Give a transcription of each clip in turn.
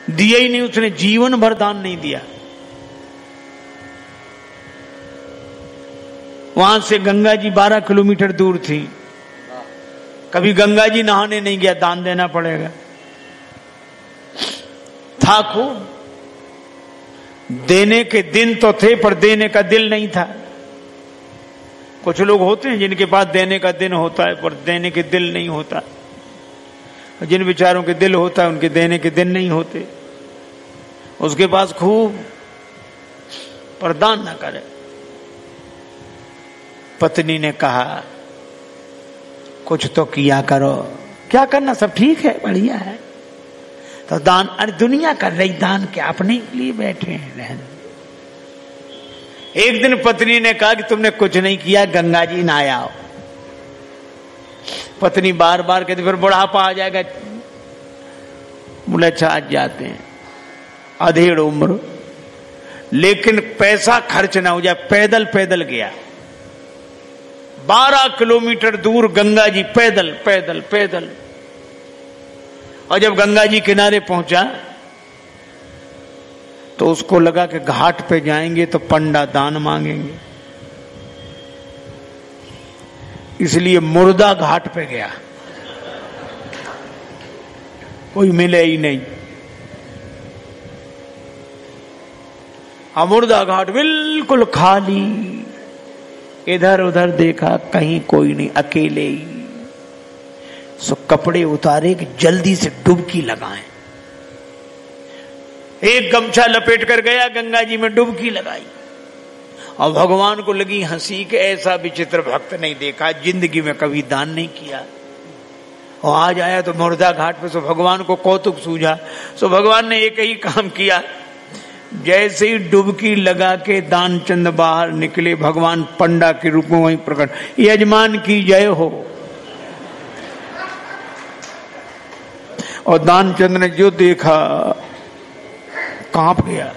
दिया ही नहीं, उसने जीवन भर दान नहीं दिया। वहां से गंगा जी 12 किलोमीटर दूर थी, कभी गंगा जी नहाने नहीं गया, दान देना पड़ेगा। था खूब, देने के दिन तो थे पर देने का दिल नहीं था। कुछ लोग होते हैं जिनके पास देने का दिन होता है पर देने के दिल नहीं होता, जिन बेचारों के दिल होता है उनके देने के दिन नहीं होते। उसके पास खूब पर दान ना करे। पत्नी ने कहा कुछ तो किया करो। क्या करना, सब ठीक है, बढ़िया है। तो दान, अरे दुनिया कर रही दान, क्या अपने लिए बैठे हैं रहने। एक दिन पत्नी ने कहा कि तुमने कुछ नहीं किया, गंगा जी नहाया आओ। पत्नी बार बार कहती फिर बुढ़ापा आ जाएगा। बोले अच्छा आज जाते हैं, अधेड़ उम्र, लेकिन पैसा खर्च ना हो जाए। पैदल पैदल गया 12 किलोमीटर दूर गंगा जी, पैदल पैदल पैदल। और जब गंगा जी किनारे पहुंचा तो उसको लगा कि घाट पे जाएंगे तो पंडा दान मांगेंगे, इसलिए मुर्दा घाट पे गया। कोई मिले ही नहीं। मुर्दा घाट बिल्कुल खाली, इधर उधर देखा कहीं कोई नहीं, अकेले ही। सो कपड़े उतारे कि जल्दी से डुबकी लगाएं। एक गमछा लपेट कर गया गंगा जी में, डुबकी लगाई। और भगवान को लगी हंसी कि ऐसा विचित्र भक्त नहीं देखा, जिंदगी में कभी दान नहीं किया। और आज आया तो मुर्दा घाट पे। सो भगवान को कौतुक सूझा। सो भगवान ने एक ही काम किया, जैसे ही डुबकी लगा के दानचंद बाहर निकले, भगवान पंडा के रूप में वहीं प्रकट, यजमान की जय हो। और दानचंद ने जो देखा कांप गया।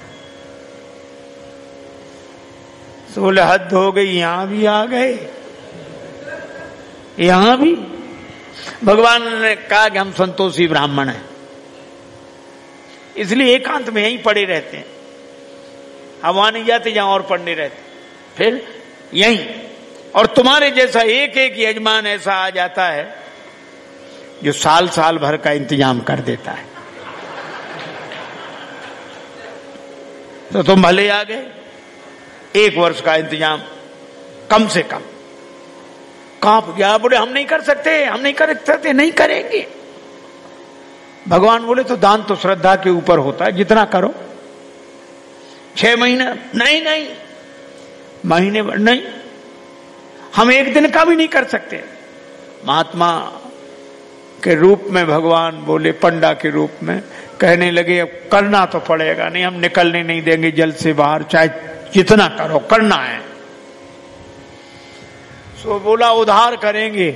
तो बोले हद हो गई, यहां भी आ गए, यहां भी। भगवान ने कहा कि हम संतोषी ब्राह्मण हैं, इसलिए एकांत में यहीं पड़े रहते हैं, हम वहां नहीं जाते जहां और पढ़ने रहते, फिर यहीं। और तुम्हारे जैसा एक एक यजमान ऐसा आ जाता है जो साल साल भर का इंतजाम कर देता है। तो तुम भले आ गए, 1 वर्ष का इंतजाम कम से कम। कांप गया, बोले हम नहीं कर सकते, हम नहीं कर सकते, नहीं करेंगे। भगवान बोले तो दान तो श्रद्धा के ऊपर होता है, जितना करो। 6 महीने नहीं, नहीं महीने भर नहीं, हम 1 दिन का भी नहीं कर सकते। महात्मा के रूप में भगवान बोले, पंडा के रूप में कहने लगे अब करना तो पड़ेगा, नहीं हम निकलने नहीं देंगे जल से बाहर, चाहे जितना करो करना है। सो बोला उधार करेंगे।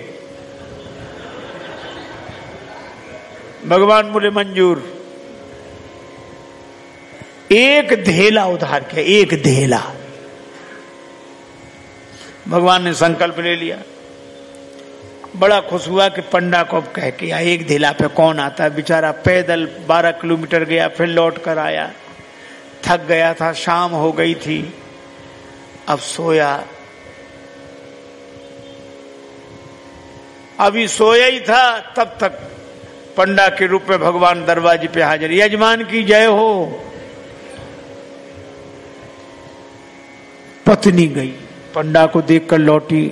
भगवान बोले मंजूर। 1 धेला उधार किया, 1 धेला। भगवान ने संकल्प ले लिया। बड़ा खुश हुआ कि पंडा को अब कह के 1 धेला पे कौन आता है। बेचारा पैदल 12 किलोमीटर गया, फिर लौट कर आया, थक गया था, शाम हो गई थी, अब सोया। अभी सोया ही था तब तक पंडा के रूप में भगवान दरवाजे पे हाजिर, यजमान की जय हो। पत्नी गई, पंडा को देखकर लौटी,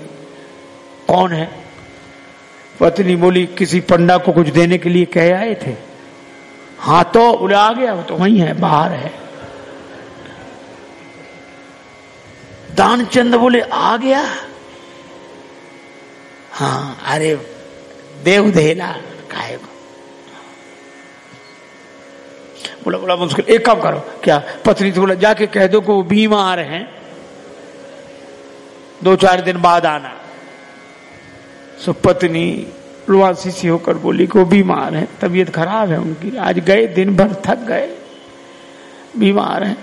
कौन है? पत्नी बोली किसी पंडा को कुछ देने के लिए कह आए थे। हाँ तो बोले आ गया, वो तो वहीं है, बाहर है। दानचंद बोले आ गया? हाँ, अरे देव धेला काहे को? बोला बोला मुश्किल, एक काम करो। क्या? पत्नी तो बोला जाके कह दो कि वो बीमार हैं, 2-4 दिन बाद आना। सो पत्नी रुआसी सी होकर बोली कि वो बीमार है, तबीयत खराब है उनकी, आज गए दिन भर थक गए, बीमार हैं,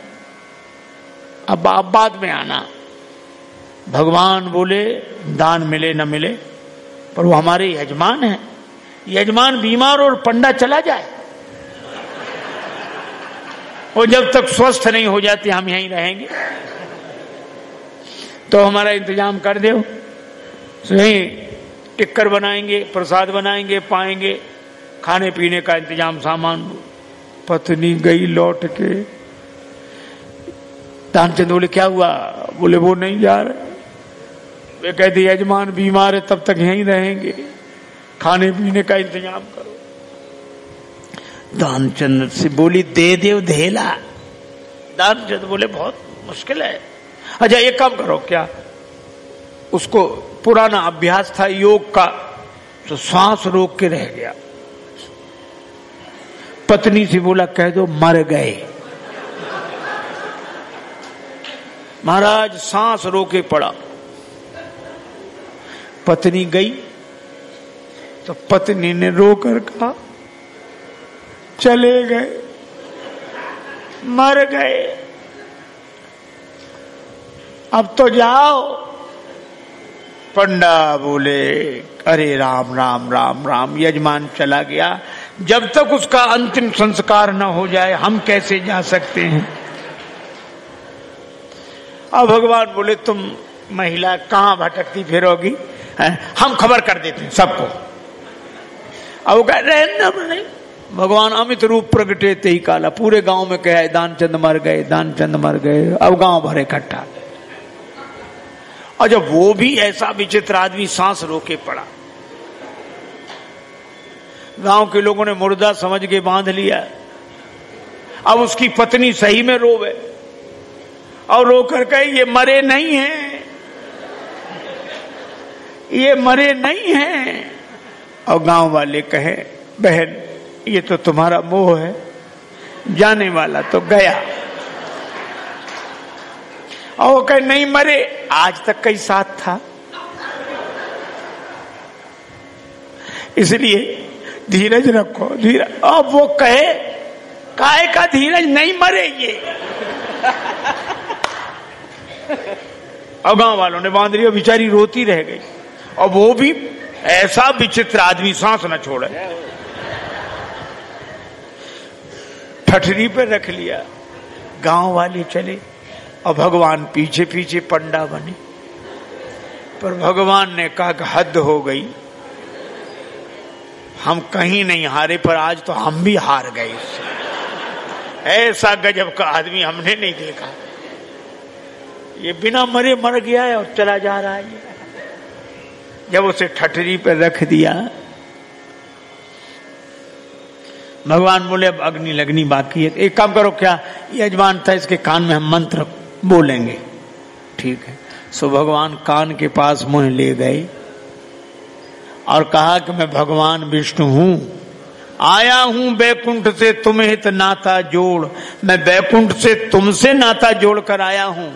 अब आप बाद में आना। भगवान बोले दान मिले न मिले पर वो हमारे यजमान हैं, यजमान बीमार और पंडा चला जाए और जब तक स्वस्थ नहीं हो जाते हम यहीं रहेंगे, तो हमारा इंतजाम कर दो। यहीं टिक्कर बनाएंगे, प्रसाद बनाएंगे, पाएंगे, खाने पीने का इंतजाम, सामान। पत्नी गई लौट के। दानचंद बोले क्या हुआ? बोले वो नहीं जा रहे। वे कहते यजमान बीमार है, तब तक यहीं रहेंगे, खाने पीने का इंतजाम करो। दानचंद से बोली दे दे धेला। दानचंद बोले बहुत मुश्किल है। अच्छा एक काम करो, क्या उसको पुराना अभ्यास था योग का, तो श्वास रोक के रह गया। पत्नी से बोला कह दो मर गए। महाराज सांस रोके पड़ा। पत्नी गई तो पत्नी ने रोकर कहा चले गए, मर गए, अब तो जाओ। पंडा बोले अरे राम राम राम राम, यजमान चला गया, जब तक उसका अंतिम संस्कार न हो जाए हम कैसे जा सकते हैं। अब भगवान बोले तुम महिला कहां भटकती फिरोगी, हम खबर कर देते हैं सबको। अब वो कह रहे भगवान अमित रूप प्रगटे ते ही काला, पूरे गांव में कहा दानचंद मर गए, दानचंद मर गए। अब गांव भर इकट्ठा। और जब वो भी ऐसा विचित्र आदमी सांस रोके पड़ा, गांव के लोगों ने मुर्दा समझ के बांध लिया। अब उसकी पत्नी सही में रोवे और रोकर कहे ये मरे नहीं हैं, ये मरे नहीं हैं। और गांव वाले कहे बहन ये तो तुम्हारा मोह है, जाने वाला तो गया। और वो कहे नहीं मरे, आज तक कई साथ था। इसलिए धीरज रखो, धीरज। अब वो कहे काहे का धीरज, नहीं मरे ये। अब गांव वालों ने बांध लिया, बेचारी रोती रह गई। और वो भी ऐसा विचित्र आदमी सांस न छोड़े, ठठरी पे रख लिया। गांव वाले चले और भगवान पीछे पीछे पंडा बने। पर भगवान ने कहा कि हद हो गई, हम कहीं नहीं हारे पर आज तो हम भी हार गए इससे। ऐसा गजब का आदमी हमने नहीं देखा। ये बिना मरे मर गया है और चला जा रहा है। जब उसे ठठरी पे रख दिया, भगवान बोले अब अग्नि लगनी बाकी है। एक काम करो, क्या यजमान था इसके कान में हम मंत्र बोलेंगे, ठीक है। सो भगवान कान के पास मुंह ले गए और कहा कि मैं भगवान विष्णु हूं, आया हूं बैकुंठ से तुम्हें हित नाता जोड़। मैं बैकुंठ से तुमसे नाता जोड़ कर आया हूं।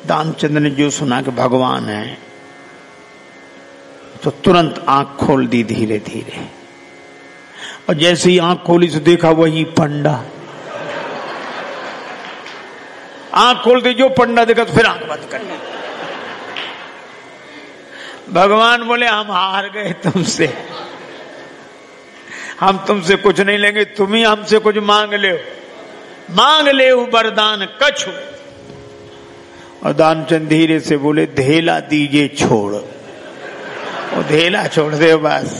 दानचंद ने जो सुना कि भगवान है तो तुरंत आंख खोल दी धीरे धीरे। और जैसे ही आंख खोली तो देखा वही पंडा। आंख खोलते जो पंडा देखा तो फिर आंख बंद कर ली। भगवान बोले हम हार गए तुमसे, हम तुमसे कुछ नहीं लेंगे, तुम ही हमसे कुछ मांग ले, मांग ले वरदान कछु। और दानचंद धीरे से बोले धेला दीजिए छोड़। वो धेला छोड़ दे बस।